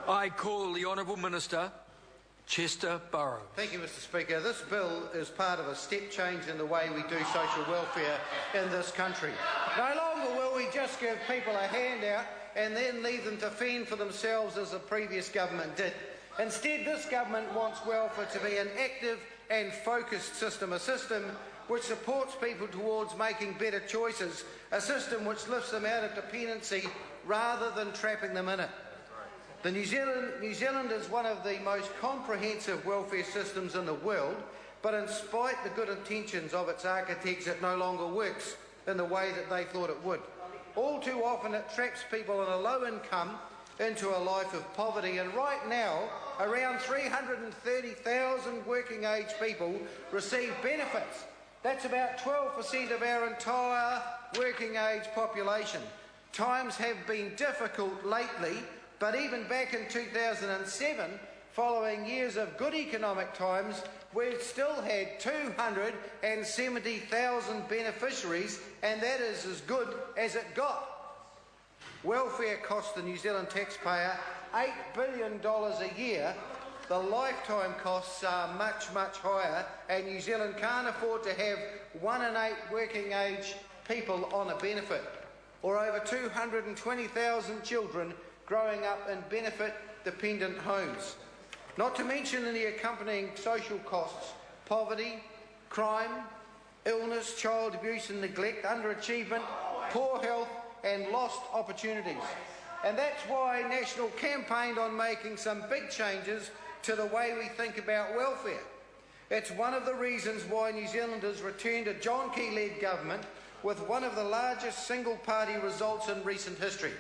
I call the Honourable Minister, Chester Burrow. Thank you, Mr Speaker. This bill is part of a step change in the way we do social welfare in this country. No longer will we just give people a handout and then leave them to fend for themselves as the previous government did. Instead, this government wants welfare to be an active and focused system, a system which supports people towards making better choices, a system which lifts them out of dependency rather than trapping them in it. New Zealand is one of the most comprehensive welfare systems in the world, but in spite of the good intentions of its architects, it no longer works in the way that they thought it would. All too often it traps people on a low income into a life of poverty, and right now around 330,000 working age people receive benefits. That's about 12% of our entire working age population. Times have been difficult lately, but even back in 2007, following years of good economic times, we still had 270,000 beneficiaries, and that is as good as it got. Welfare costs the New Zealand taxpayer $8 billion a year. The lifetime costs are much, much higher, and New Zealand can't afford to have 1 in 8 working age people on a benefit, or over 220,000 children growing up in benefit-dependent homes. Not to mention the accompanying social costs: poverty, crime, illness, child abuse and neglect, underachievement, poor health and lost opportunities. And that's why National campaigned on making some big changes to the way we think about welfare. It's one of the reasons why New Zealanders returned a John Key-led government with one of the largest single-party results in recent history.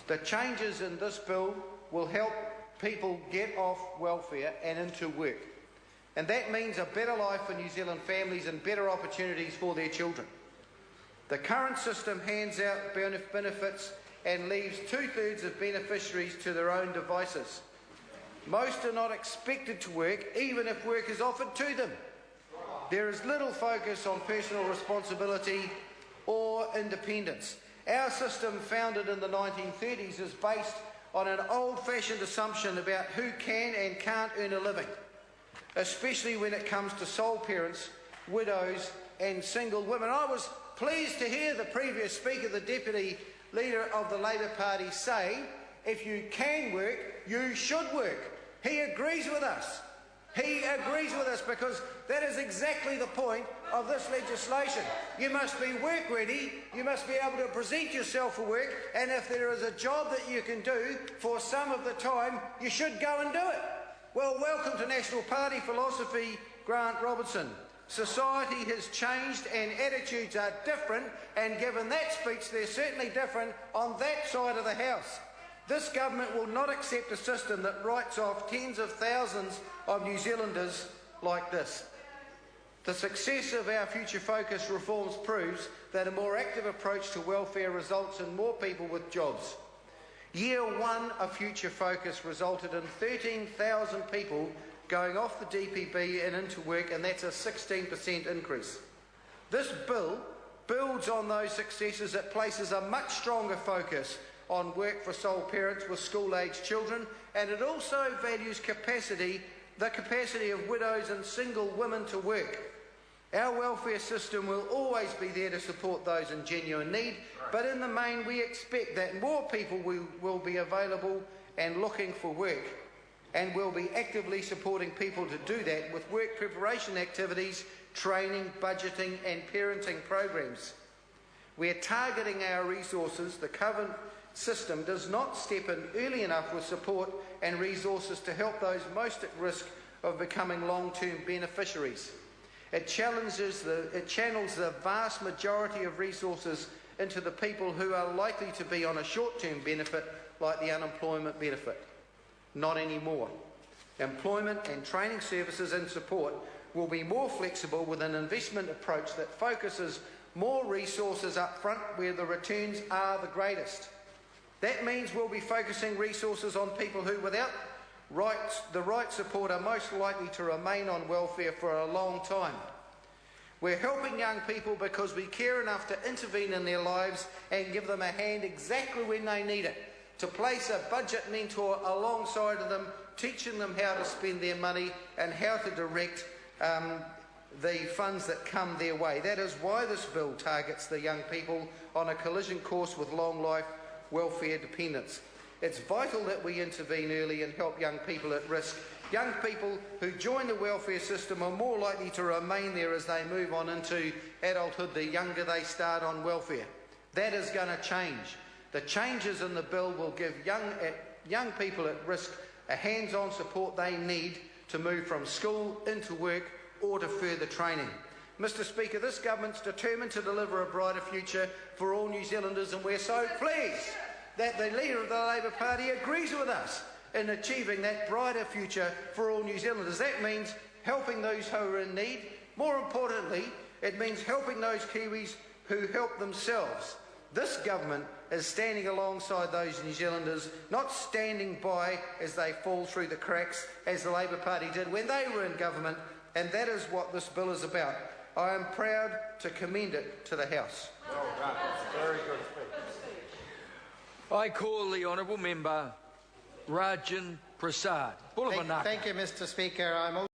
The changes in this bill will help people get off welfare and into work. And that means a better life for New Zealand families and better opportunities for their children. The current system hands out benefits and leaves 2/3 of beneficiaries to their own devices. Most are not expected to work, even if work is offered to them. There is little focus on personal responsibility or independence. Our system, founded in the 1930s, is based on an old-fashioned assumption about who can and can't earn a living, especially when it comes to sole parents, widows and single women. I was pleased to hear the previous speaker, the Deputy Leader of the Labour Party, say, if you can work, you should work. He agrees with us. He agrees with us, because that is exactly the point of this legislation. You must be work ready, you must be able to present yourself for work, and if there is a job that you can do for some of the time, you should go and do it. Well, welcome to National Party philosophy, Grant Robertson. Society has changed and attitudes are different, and given that speech, they're certainly different on that side of the house. This government will not accept a system that writes off tens of thousands of New Zealanders like this. The success of our Future Focus reforms proves that a more active approach to welfare results in more people with jobs. Year one of Future Focus resulted in 13,000 people going off the DPB and into work, and that's a 16% increase. This bill builds on those successes. It places a much stronger focus on work for sole parents with school-aged children, and it also values the capacity of widows and single women to work. Our welfare system will always be there to support those in genuine need, but in the main we expect that more people will be available and looking for work, and we'll be actively supporting people to do that with work preparation activities, training, budgeting and parenting programs. We're targeting our resources. The current system does not step in early enough with support and resources to help those most at risk of becoming long-term beneficiaries. It channels the vast majority of resources into the people who are likely to be on a short-term benefit, like the unemployment benefit. Not anymore. Employment and training services and support will be more flexible, with an investment approach that focuses more resources up front where the returns are the greatest. That means we'll be focusing resources on people who, without the right support, are most likely to remain on welfare for a long time. We're helping young people because we care enough to intervene in their lives and give them a hand exactly when they need it. to place a budget mentor alongside of them, teaching them how to spend their money and how to direct the funds that come their way. That is why this bill targets the young people on a collision course with long life welfare dependence. It's vital that we intervene early and help young people at risk. Young people who join the welfare system are more likely to remain there as they move on into adulthood the younger they start on welfare. That is going to change. The changes in the bill will give young people at risk a hands-on support they need to move from school into work or to further training. Mr Speaker, this government's determined to deliver a brighter future for all New Zealanders, and we're so pleased that the leader of the Labour Party agrees with us in achieving that brighter future for all New Zealanders. That means helping those who are in need. More importantly, it means helping those Kiwis who help themselves. This government is standing alongside those New Zealanders, not standing by as they fall through the cracks, as the Labour Party did when they were in government, and that is what this bill is about. I am proud to commend it to the House. Well done. Very good speech. I call the Honourable Member Rajan Prasad. Thank you, Mr Speaker. I'm